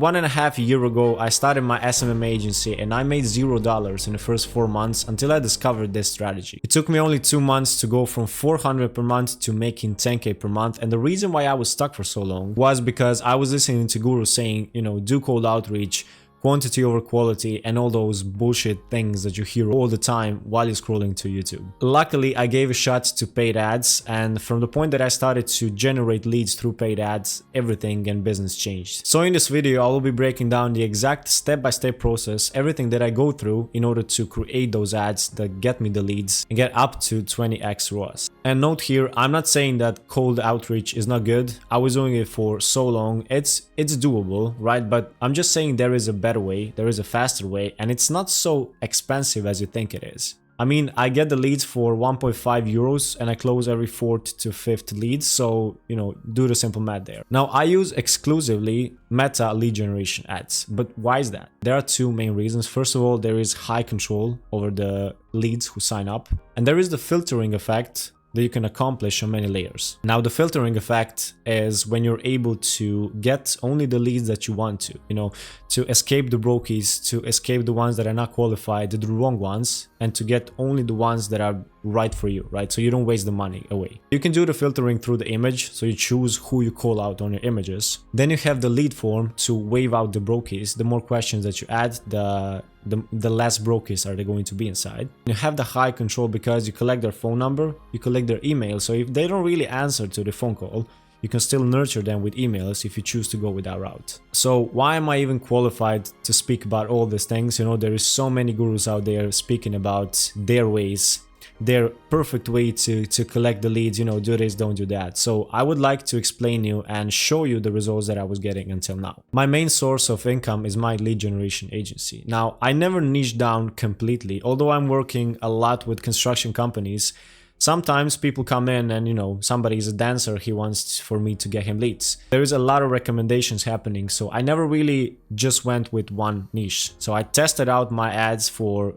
1.5 years ago, I started my SMMA agency and I made $0 in the first 4 months until I discovered this strategy. It took me only 2 months to go from 400 per month to making 10k per month, and the reason why I was stuck for so long was because I was listening to gurus saying, you know, do cold outreach, quantity over quality, and all those bullshit things that you hear all the time while you're scrolling to YouTube. Luckily, I gave a shot to paid ads, and from the point that I started to generate leads through paid ads, everything in business changed. So in this video, I will be breaking down the exact step-by-step process, everything that I go through in order to create those ads that get me the leads and get up to 20x ROAS. And note here, I'm not saying that cold outreach is not good. I was doing it for so long. It's doable, right? But I'm just saying there is a better way, there is a faster way, and it's not so expensive as you think it is. I mean, I get the leads for 1.5 euros and I close every 4th to 5th leads, so, you know, do the simple math there. Now, I use exclusively Meta lead generation ads, but why is that? There are two main reasons. First of all, there is high control over the leads who sign up, and there is the filtering effect that you can accomplish on many layers. Now, the filtering effect is when you're able to get only the leads that you want to, you know, to escape the brokies, to escape the ones that are not qualified, the wrong ones, and to get only the ones that are right for you, right? So you don't waste the money away. You can do the filtering through the image, so you choose who you call out on your images. Then you have the lead form to wave out the brokies. The more questions that you add, the less brokies are they going to be inside. You have the high control because you collect their phone number, you collect their email, so if they don't really answer to the phone call, you can still nurture them with emails if you choose to go with that route. So why am I even qualified to speak about all these things? You know, there is so many gurus out there speaking about their ways, their perfect way to collect the leads, you know, do this, don't do that. So I would like to explain you and show you the results that I was getting until now. My main source of income is my lead generation agency. Now, I never niche down completely, although I'm working a lot with construction companies. Sometimes people come in and, you know, somebody is a dancer, he wants for me to get him leads. There is a lot of recommendations happening, so I never really just went with one niche. So I tested out my ads for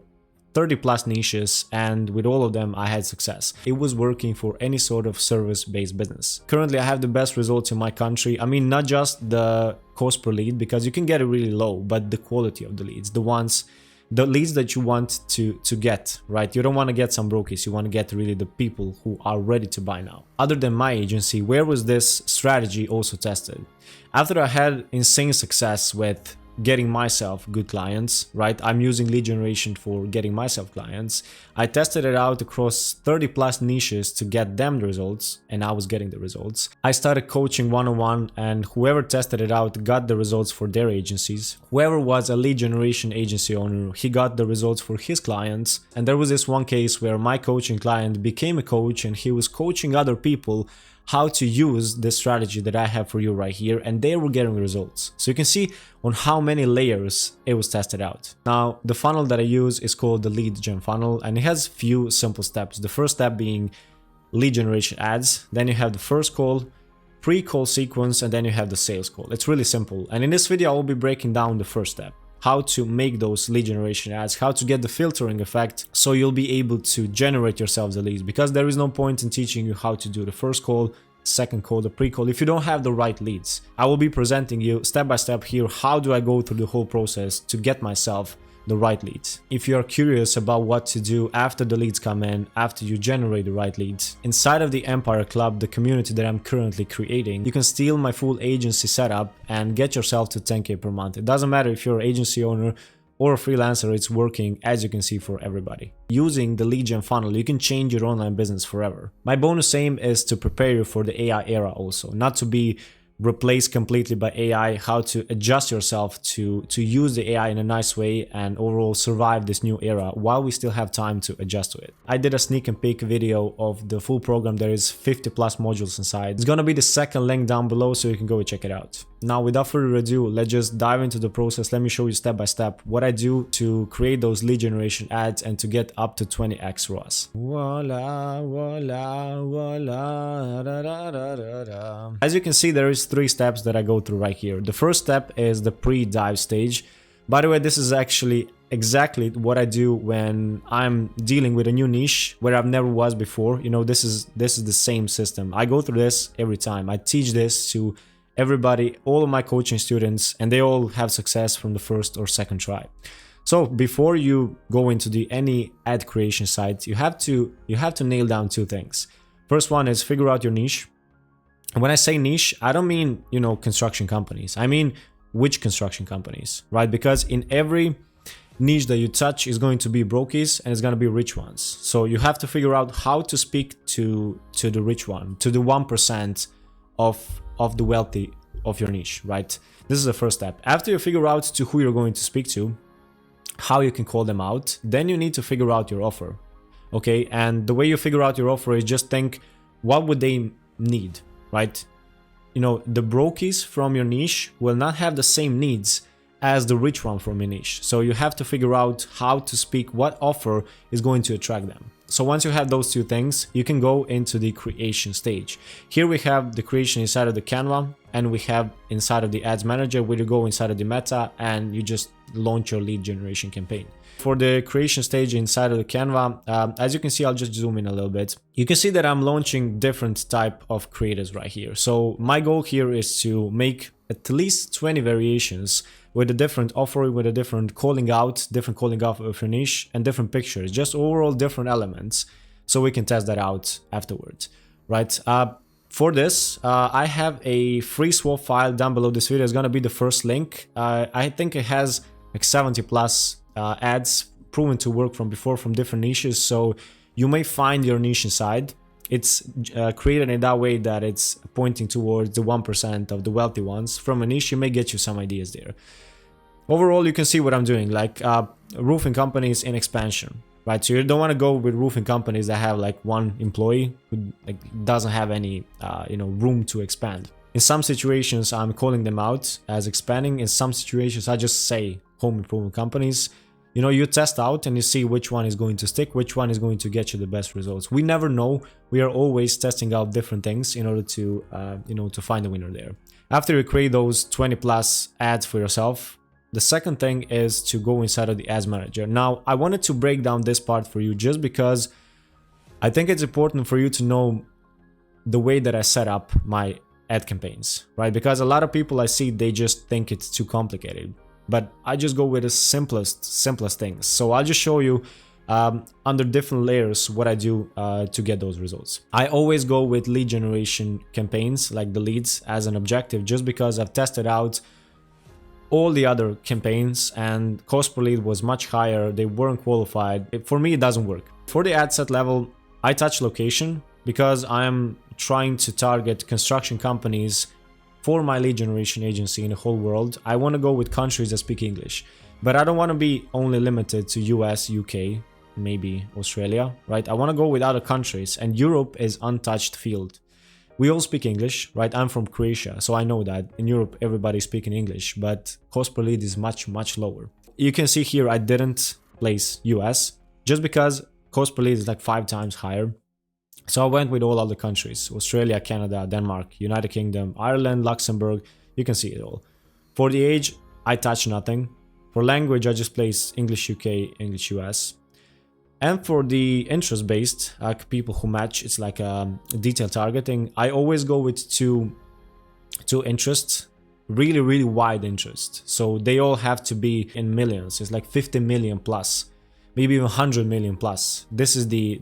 30 plus niches, and with all of them I had success. It was working for any sort of service-based business. Currently I have the best results in my country. I mean, not just the cost per lead, because you can get it really low, but the quality of the leads, the leads that you want to get, right? You don't want to get some brokies, you want to get really the people who are ready to buy now. Other than my agency, where was this strategy also tested? After I had insane success with getting myself good clients, right? I'm using lead generation for getting myself clients. I tested it out across 30 plus niches to get them the results, and I was getting the results. I started coaching one-on-one, and whoever tested it out got the results for their agencies. Whoever was a lead generation agency owner, he got the results for his clients. And there was this one case where my coaching client became a coach and he was coaching other people how to use the strategy that I have for you right here, and they were getting results. So you can see on how many layers it was tested out. Now, the funnel that I use is called the lead gen funnel, and it has few simple steps. The first step being lead generation ads, then you have the first call, pre-call sequence, and then you have the sales call. It's really simple, and in this video I will be breaking down the first step, how to make those lead generation ads, how to get the filtering effect so you'll be able to generate yourself the leads, because there is no point in teaching you how to do the first call, second call, the pre-call if you don't have the right leads. I will be presenting you step by step here how do I go through the whole process to get myself the right leads. If you are curious about what to do after the leads come in, after you generate the right leads, inside of the Empire Club, the community that I'm currently creating, you can steal my full agency setup and get yourself to 10k per month. It doesn't matter if you're an agency owner or a freelancer, it's working, as you can see, for everybody. Using the lead gen funnel, you can change your online business forever. My bonus aim is to prepare you for the AI era also, not to be replaced completely by AI, how to adjust yourself to use the AI in a nice way and overall survive this new era while we still have time to adjust to it. I did a sneak and peek video of the full program. There is 50 plus modules inside. It's gonna be the second link down below so you can go check it out. Now, without further ado, let's just dive into the process. Let me show you step by step what I do to create those lead generation ads and to get up to 20x ROAS. Voila, voila, voila, da, da, da, da, da. As you can see, there is 3 steps that I go through right here. The first step is the pre-dive stage. By the way, this is actually exactly what I do when I'm dealing with a new niche where I've never was before. You know, this is the same system. I go through this every time. I teach this to everybody, all of my coaching students, and they all have success from the first or second try. So before you go into any ad creation site, you have to nail down two things. First one is figure out your niche. And when I say niche, I don't mean, construction companies. I mean which construction companies, right? Because in every niche that you touch is going to be brokies and it's going to be rich ones. So you have to figure out how to speak to the rich one, to the 1% of the wealthy of your niche, right? This is the first step. After you figure out to who you're going to speak to, how you can call them out, then you need to figure out your offer. Okay, and the way you figure out your offer is just think, what would they need, right? The brokies from your niche will not have the same needs as the rich one from your niche. So you have to figure out how to speak, what offer is going to attract them. So once you have those two things, you can go into the creation stage. Here we have the creation inside of the Canva, and we have inside of the ads manager where you go inside of the meta and you just launch your lead generation campaign. For the creation stage inside of the Canva, as you can see, I'll just zoom in a little bit. You can see that I'm launching different type of creatives right here. So my goal here is to make at least 20 variations with a different offer, with a different calling out of your niche, and different pictures, just overall different elements, so we can test that out afterwards, right? For this, I have a free swap file down below this video. It's gonna be the first link. I think it has like 70 plus ads proven to work from before from different niches, so you may find your niche inside. It's created in that way that it's pointing towards the 1% of the wealthy ones. From a niche, you may get you some ideas there. Overall, you can see what I'm doing, like roofing companies in expansion, right? So you don't want to go with roofing companies that have like one employee who doesn't have any room to expand. In some situations, I'm calling them out as expanding. In some situations, I just say home improvement companies. You test out and you see which one is going to stick, which one is going to get you the best results. We never know. We are always testing out different things in order to, to find a winner there. After you create those 20 plus ads for yourself, the second thing is to go inside of the ads manager. Now, I wanted to break down this part for you just because I think it's important for you to know the way that I set up my ad campaigns, right? Because a lot of people I see, they just think it's too complicated. But I just go with the simplest things. So I'll just show you under different layers what I do to get those results. I always go with lead generation campaigns, like the leads as an objective, just because I've tested out all the other campaigns and cost per lead was much higher. They weren't qualified. For me, it doesn't work. For the ad set level, I touch location because I'm trying to target construction companies for my lead generation agency in the whole world. I want to go with countries that speak English, but I don't want to be only limited to US, UK, maybe Australia, right? I want to go with other countries, and Europe is untouched field. We all speak English, right? I'm from Croatia, so I know that in Europe everybody's speaking English, but cost per lead is much lower. You can see here I didn't place US just because cost per lead is like 5 times higher. So I went with all other countries: Australia, Canada, Denmark, United Kingdom, Ireland, Luxembourg. You can see it all. For the age, I touch nothing. For language, I just place English UK, English US. And for the interest-based, people who match, it's like detailed targeting. I always go with two interests, really wide interest. So they all have to be in millions. It's like 50 million plus, maybe even 100 million plus. This is the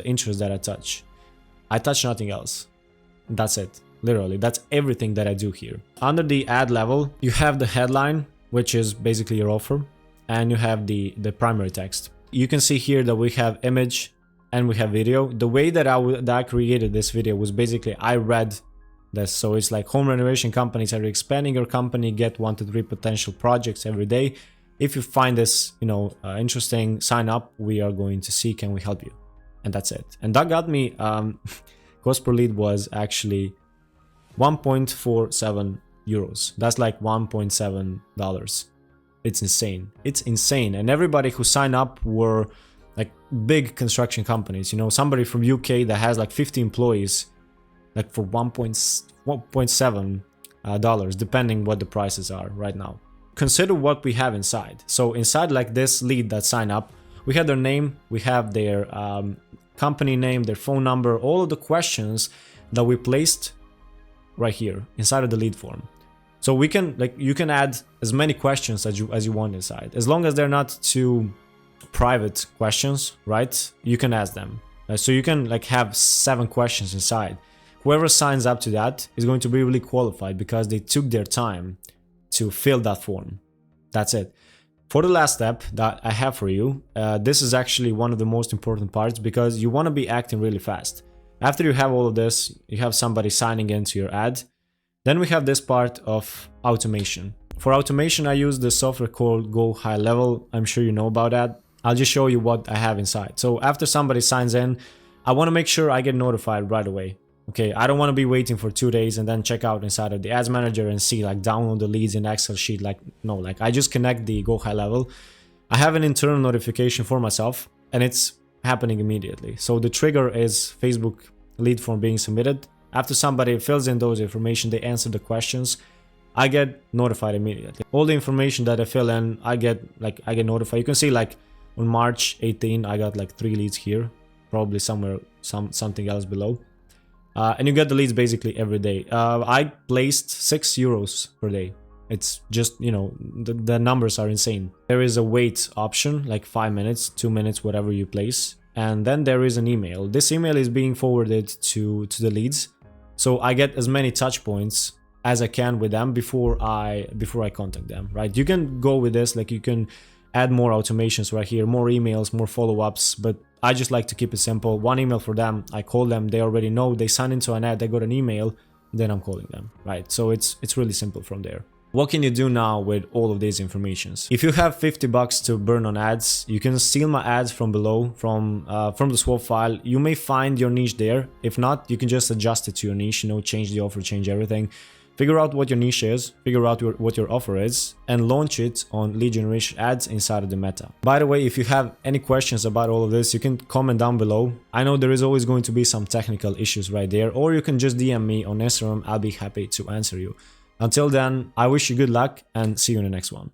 interest that I touch. I touch nothing else. That's it. Literally, that's everything that I do here. Under the ad level, you have the headline, which is basically your offer, and you have the primary text. You can see here that we have image and we have video. The way that I created this video was basically I read this. So it's like home renovation companies are expanding your company, get 1 to 3 potential projects every day. If you find this, interesting, sign up. We are going to see, can we help you? And that's it. And that got me, cost per lead was actually 1.47 euros. That's like $1.7. It's insane. It's insane. And everybody who signed up were like big construction companies. Somebody from UK that has like 50 employees, like for $1.7, depending what the prices are right now. Consider what we have inside. So inside like this lead that signed up, we have their name, we have their company name, their phone number, all of the questions that we placed right here inside of the lead form. So we can, like, you can add as many questions as you want inside, as long as they're not too private questions, right? You can ask them. So you can like have 7 questions inside. Whoever signs up to that is going to be really qualified because they took their time to fill that form. That's it. For the last step that I have for you, this is actually one of the most important parts because you want to be acting really fast. After you have all of this, you have somebody signing into your ad. Then we have this part of automation. For automation, I use the software called Go High Level. I'm sure you know about that. I'll just show you what I have inside. So after somebody signs in, I want to make sure I get notified right away. Okay, I don't want to be waiting for 2 days and then check out inside of the ads manager and see like download the leads in Excel sheet. Like, no, like I just connect the Go High Level. I have an internal notification for myself and it's happening immediately. So the trigger is Facebook lead form being submitted. After somebody fills in those information, they answer the questions, I get notified immediately. All the information that I fill in, I get notified. You can see like on March 18, I got like 3 leads here, probably somewhere, something else below. And you get the leads basically every day. I placed 6 euros per day. It's just, you know, the numbers are insane. There is a wait option, like 5 minutes, 2 minutes, whatever you place. And then there is an email. This email is being forwarded to the leads. So I get as many touch points as I can with them before I contact them, right? You can go with this, like you can add more automations right here, more emails, more follow-ups, but I just like to keep it simple. 1 email for them, I call them, they already know, they sign into an ad, they got an email, then I'm calling them, right? So it's really simple from there. What can you do now with all of these informations? If you have 50 bucks to burn on ads, you can steal my ads from below, from the swap file. You may find your niche there. If not, you can just adjust it to your niche, you know, change the offer, change everything. Figure out what your niche is, figure out what your offer is, and launch it on lead generation ads inside of the meta. By the way, if you have any questions about all of this, you can comment down below. I know there is always going to be some technical issues right there, or you can just DM me on Instagram. I'll be happy to answer you. Until then, I wish you good luck and see you in the next one.